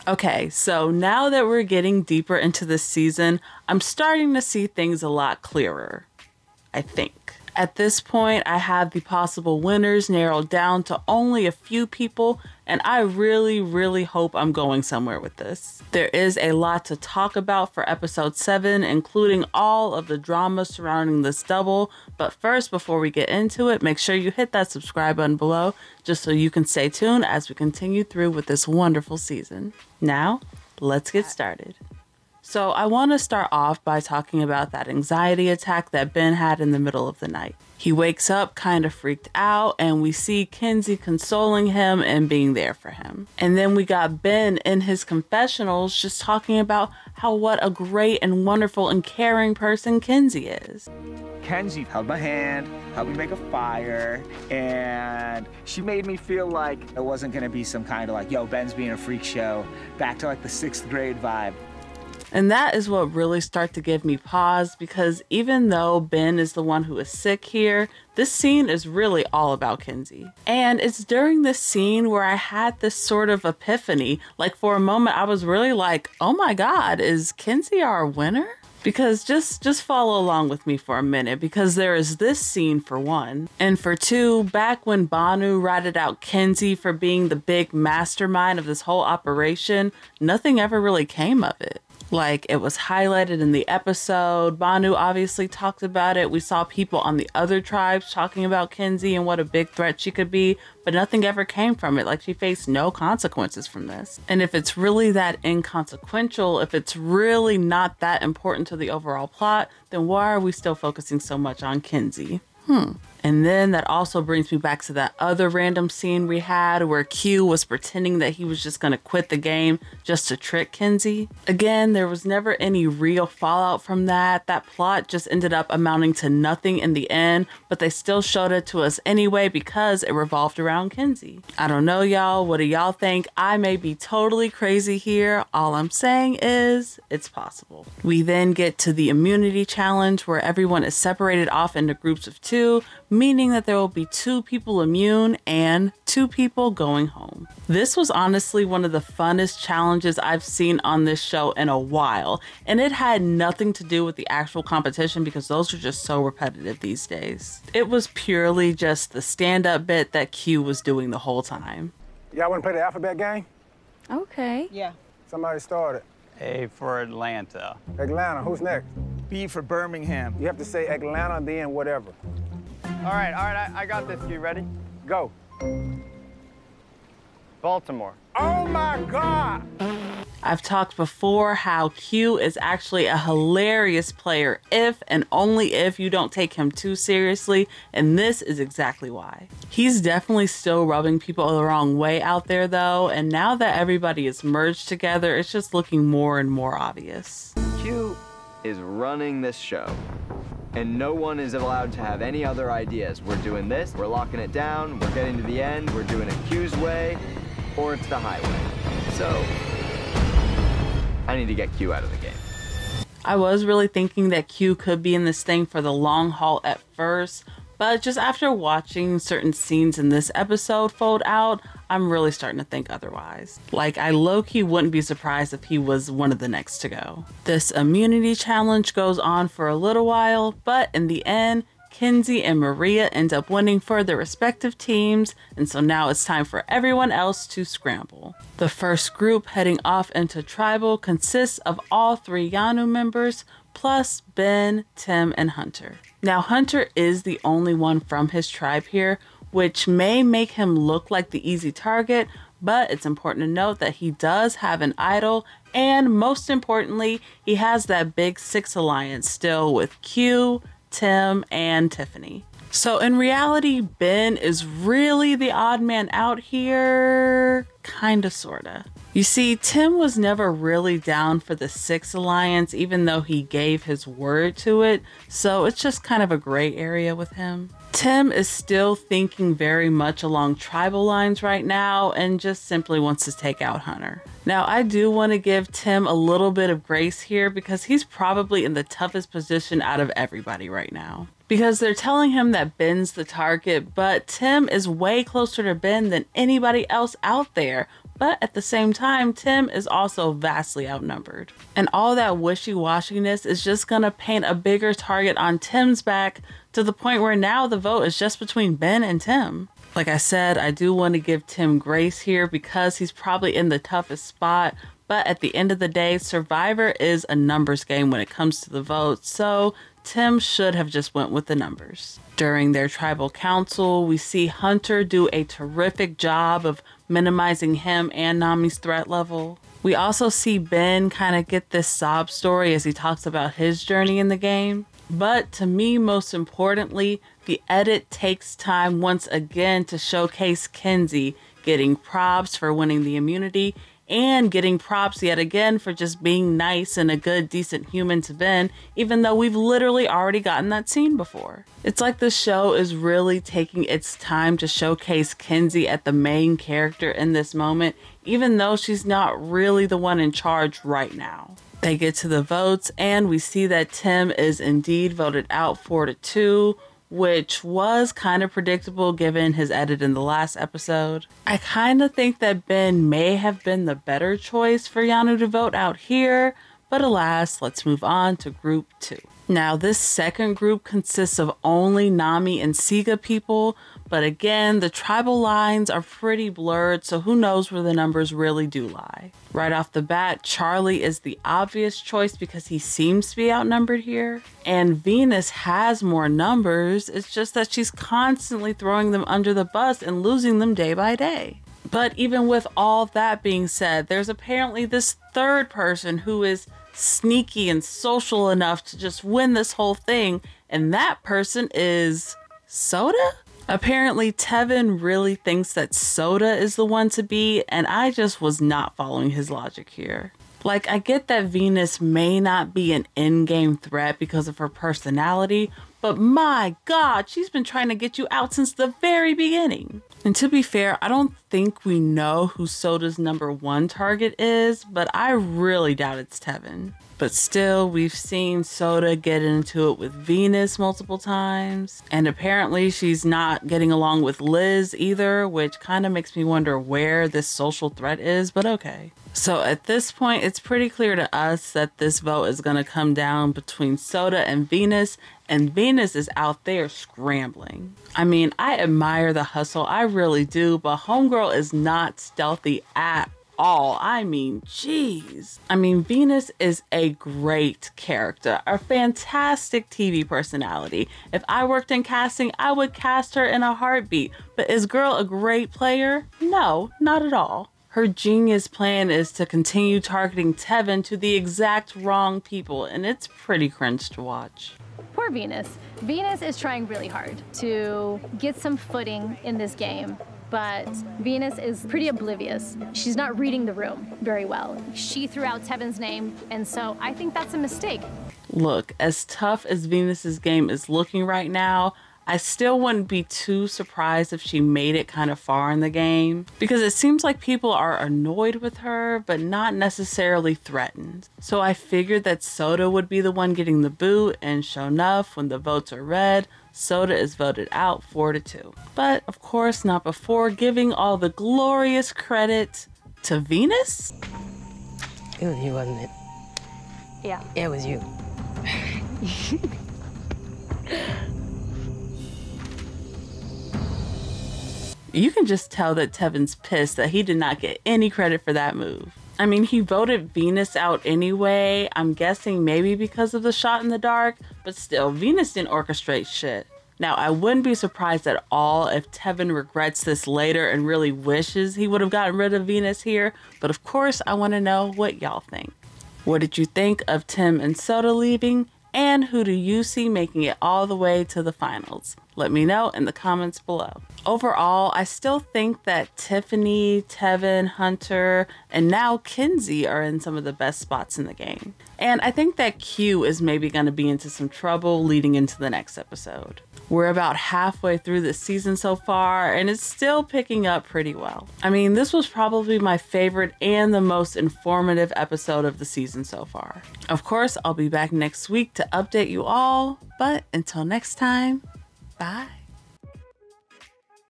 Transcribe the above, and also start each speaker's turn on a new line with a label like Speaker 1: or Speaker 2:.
Speaker 1: Okay, so now that we're getting deeper into this season, I'm starting to see things a lot clearer, I think. At this point, I have the possible winners narrowed down to only a few people, and I really hope I'm going somewhere with this. There is a lot to talk about for episode 7, including all of the drama surrounding this double, but first, before we get into it, make sure you hit that subscribe button below, just so you can stay tuned as we continue through with this wonderful season. Now, let's get started. So I want to start off by talking about that anxiety attack that Ben had in the middle of the night. He wakes up kind of freaked out, and we see Kenzie consoling him and being there for him. And then we got Ben in his confessionals just talking about what a great and wonderful and caring person Kenzie is.
Speaker 2: Kenzie held my hand, helped me make a fire, and she made me feel like it wasn't gonna be some kind of like, yo, Ben's being a freak show, back to like the 6th grade vibe.
Speaker 1: And that is what really started to give me pause, because even though Ben is the one who is sick here, this scene is really all about Kenzie. And it's during this scene where I had this sort of epiphany. Like for a moment, I was really like, oh my God, is Kenzie our winner? Because just follow along with me for a minute, because there is this scene for one. And for two, back when Bhanu ratted out Kenzie for being the big mastermind of this whole operation, nothing ever really came of it. Like, it was highlighted in the episode. Bhanu obviously talked about it. We saw people on the other tribes talking about Kenzie and what a big threat she could be, but nothing ever came from it. Like, she faced no consequences from this. And if it's really that inconsequential, if it's really not that important to the overall plot, then why are we still focusing so much on Kenzie? And then that also brings me back to that other random scene we had where Q was pretending that he was just going to quit the game just to trick Kenzie. Again, there was never any real fallout from that. That plot just ended up amounting to nothing in the end, but they still showed it to us anyway because it revolved around Kenzie. I don't know, y'all. What do y'all think? I may be totally crazy here. All I'm saying is it's possible. We then get to the immunity challenge where everyone is separated off into groups of 2, meaning that there will be 2 people immune and 2 people going home. This was honestly one of the funnest challenges I've seen on this show in a while, and it had nothing to do with the actual competition because those are just so repetitive these days. It was purely just the stand-up bit that Q was doing the whole time.
Speaker 3: Y'all want to play the alphabet game?
Speaker 4: Okay.
Speaker 5: Yeah.
Speaker 3: Somebody started.
Speaker 6: A for Atlanta.
Speaker 3: Atlanta, who's next?
Speaker 2: B for Birmingham.
Speaker 3: You have to say Atlanta, then whatever.
Speaker 6: All right, I got this. You ready?
Speaker 3: Go.
Speaker 6: Baltimore.
Speaker 3: Oh my God!
Speaker 1: I've talked before how Q is actually a hilarious player if and only if you don't take him too seriously, and this is exactly why. He's definitely still rubbing people the wrong way out there though, and now that everybody is merged together, it's just looking more and more obvious.
Speaker 7: Q is running this show, and no one is allowed to have any other ideas. We're doing this, we're locking it down, we're getting to the end, we're doing it Q's way, or it's the highway. So, I need to get Q out of the game.
Speaker 1: I was really thinking that Q could be in this thing for the long haul at first, but just after watching certain scenes in this episode fold out, I'm really starting to think otherwise. Like, I low-key wouldn't be surprised if he was one of the next to go. This immunity challenge goes on for a little while, but in the end, Kenzie and Moriah end up winning for their respective teams, and so now it's time for everyone else to scramble. The first group heading off into Tribal consists of all 3 Yanu members, plus Ben, Tim, and Hunter. Now, Hunter is the only one from his tribe here, which may make him look like the easy target, but it's important to note that he does have an idol, and most importantly, he has that big 6 alliance still with Q, Tim, and Tiffany. So in reality, Ben is really the odd man out here, kinda sorta. You see, Tim was never really down for the 6 alliance, even though he gave his word to it, so it's just kind of a gray area with him. Tim is still thinking very much along tribal lines right now and just simply wants to take out Hunter. Now, I do want to give Tim a little bit of grace here because he's probably in the toughest position out of everybody right now. Because they're telling him that Ben's the target, but Tim is way closer to Ben than anybody else out there. But at the same time, Tim is also vastly outnumbered. And all that wishy-washiness is just gonna paint a bigger target on Tim's back to the point where now the vote is just between Ben and Tim. Like I said, I do want to give Tim grace here because he's probably in the toughest spot. But at the end of the day, Survivor is a numbers game when it comes to the votes, so Tim should have just went with the numbers. During their tribal council, we see Hunter do a terrific job of minimizing him and Nami's threat level. We also see Ben kind of get this sob story as he talks about his journey in the game. But to me, most importantly, the edit takes time once again to showcase Kenzie getting props for winning the immunity and getting props yet again for just being nice and a good, decent human to Ben, even though we've literally already gotten that scene before. It's like the show is really taking its time to showcase Kenzie as the main character in this moment, even though she's not really the one in charge right now. They get to the votes and we see that Tim is indeed voted out 4-2, which was kind of predictable given his edit in the last episode. I kind of think that Ben may have been the better choice for Yanu to vote out here, but alas, let's move on to group 2. Now, this second group consists of only Nami and Siga people, but again, the tribal lines are pretty blurred, so who knows where the numbers really do lie. Right off the bat, Charlie is the obvious choice because he seems to be outnumbered here. And Venus has more numbers, it's just that she's constantly throwing them under the bus and losing them day by day. But even with all that being said, there's apparently this third person who is sneaky and social enough to just win this whole thing, and that person is Soda? Apparently Tevin really thinks that Soda is the one to be, and I just was not following his logic here. Like, I get that Venus may not be an in-game threat because of her personality, but my God, she's been trying to get you out since the very beginning. And to be fair, I don't think we know who Soda's #1 target is, but I really doubt it's Tevin. But still, we've seen Soda get into it with Venus multiple times. And apparently she's not getting along with Liz either, which kind of makes me wonder where this social threat is, but okay. So at this point, it's pretty clear to us that this vote is going to come down between Soda and Venus is out there scrambling. I mean, I admire the hustle, I really do, but Homegirl is not stealthy at all. I mean, geez. I mean, Venus is a great character, a fantastic TV personality. If I worked in casting, I would cast her in a heartbeat. But is girl a great player? No, not at all. Her genius plan is to continue targeting Tevin to the exact wrong people, and it's pretty cringe to watch.
Speaker 4: Poor Venus. Venus is trying really hard to get some footing in this game, but Venus is pretty oblivious. She's not reading the room very well. She threw out Tevin's name, and so I think that's a mistake.
Speaker 1: Look, as tough as Venus's game is looking right now, I still wouldn't be too surprised if she made it kind of far in the game, because it seems like people are annoyed with her, but not necessarily threatened. So I figured that Soda would be the one getting the boot, and sure enough, when the votes are read, Soda is voted out 4-2. But of course, not before giving all the glorious credit to Venus.
Speaker 5: It was you, wasn't it?
Speaker 4: Yeah.
Speaker 5: It was you.
Speaker 1: You can just tell that Tevin's pissed that he did not get any credit for that move. I mean, he voted Venus out anyway. I'm guessing maybe because of the shot in the dark, but still, Venus didn't orchestrate shit. Now, I wouldn't be surprised at all if Tevin regrets this later and really wishes he would have gotten rid of Venus here, but of course, I want to know what y'all think. What did you think of Tim and Soda leaving? And who do you see making it all the way to the finals? Let me know in the comments below. Overall, I still think that Tiffany, Tevin, Hunter, and now Kenzie are in some of the best spots in the game. And I think that Q is maybe going to be into some trouble leading into the next episode. We're about halfway through this season so far, and it's still picking up pretty well. I mean, this was probably my favorite and the most informative episode of the season so far. Of course, I'll be back next week to update you all, but until next time, bye.